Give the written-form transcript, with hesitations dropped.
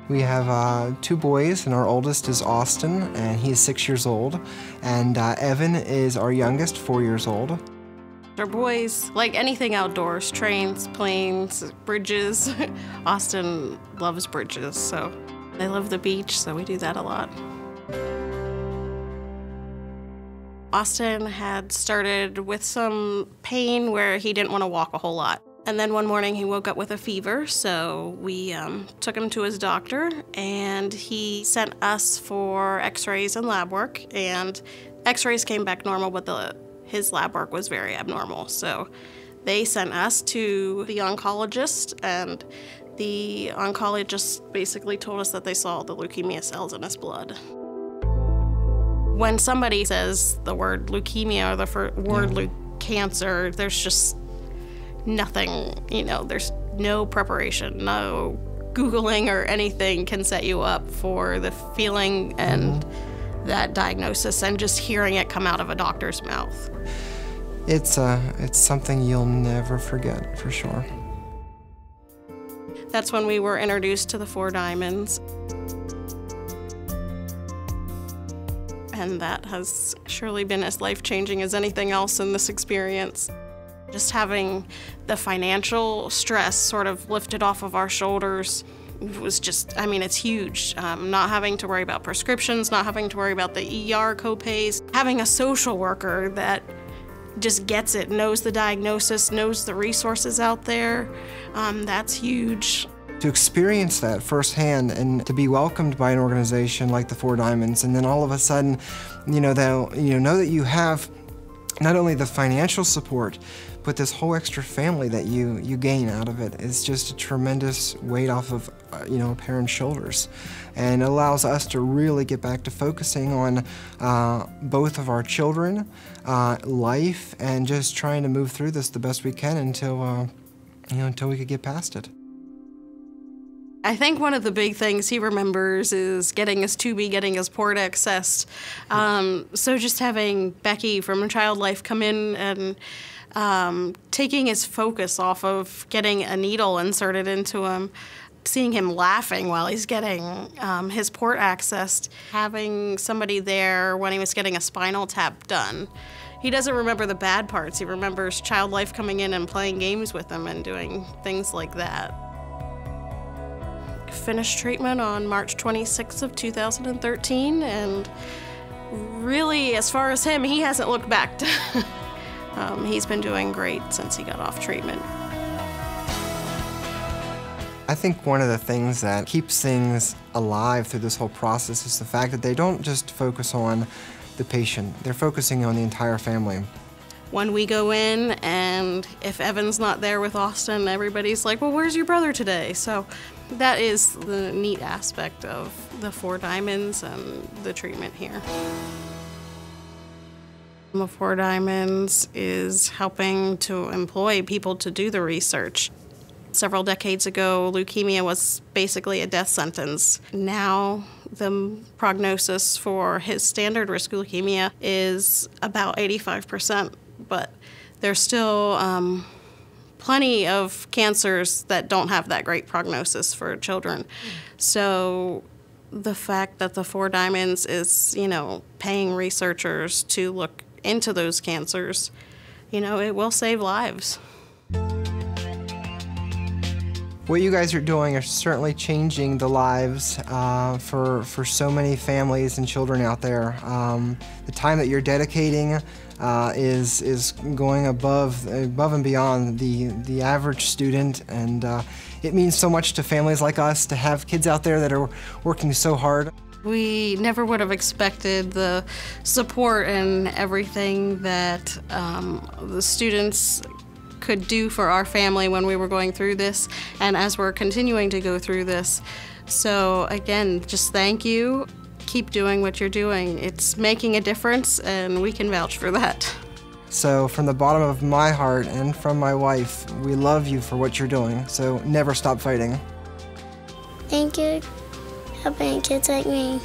We have 2 boys, and our oldest is Austin, and he's 6 years old. And Evan is our youngest, 4 years old. Our boys like anything outdoors, trains, planes, bridges. Austin loves bridges, so they love the beach, so we do that a lot. Austin had started with some pain where he didn't want to walk a whole lot. And then one morning he woke up with a fever, so we took him to his doctor, and he sent us for x-rays and lab work, and x-rays came back normal, but his lab work was very abnormal. So they sent us to the oncologist, and the oncologist basically told us that they saw the leukemia cells in his blood. When somebody says the word leukemia or the word cancer, there's just nothing, there's no preparation, no Googling or anything can set you up for the feeling and that diagnosis and just hearing it come out of a doctor's mouth. It's something you'll never forget, for sure. That's when we were introduced to the 4 Diamonds. And that has surely been as life-changing as anything else in this experience. Just having the financial stress sort of lifted off of our shoulders was just, it's huge. Not having to worry about prescriptions, not having to worry about the ER copays, having a social worker that just gets it, knows the diagnosis, knows the resources out there, that's huge. To experience that firsthand and to be welcomed by an organization like the 4 Diamonds, and then all of a sudden, know that you have not only the financial support, but this whole extra family that you gain out of it is just a tremendous weight off of a parent's shoulders, and it allows us to really get back to focusing on both of our children, life, and just trying to move through this the best we can until we could get past it. I think one of the big things he remembers is getting his tubie, getting his port accessed. So just having Becky from Child Life come in and taking his focus off of getting a needle inserted into him, seeing him laughing while he's getting his port accessed, having somebody there when he was getting a spinal tap done. He doesn't remember the bad parts. He remembers Child Life coming in and playing games with him and doing things like that. Finished treatment on March 26th of 2013, and really, as far as him, he hasn't looked back. He's been doing great since he got off treatment. I think one of the things that keeps things alive through this whole process is the fact that they don't just focus on the patient, they're focusing on the entire family. When we go in, and if Evan's not there with Austin, everybody's like, well, where's your brother today? So that is the neat aspect of the 4 Diamonds and the treatment here. The 4 Diamonds is helping to employ people to do the research. Several decades ago, leukemia was basically a death sentence. Now, the prognosis for his standard risk leukemia is about 85%, but there's still plenty of cancers that don't have that great prognosis for children. So the fact that the 4 Diamonds is, paying researchers to look into those cancers, it will save lives. What you guys are doing are certainly changing the lives for so many families and children out there. The time that you're dedicating is going above and beyond the average student, and it means so much to families like us to have kids out there that are working so hard. We never would have expected the support and everything that the students could do for our family when we were going through this, and as we're continuing to go through this. So again, just thank you. Keep doing what you're doing. It's making a difference, and we can vouch for that. So from the bottom of my heart and from my wife, we love you for what you're doing, so never stop fighting. Thank you for helping kids like me.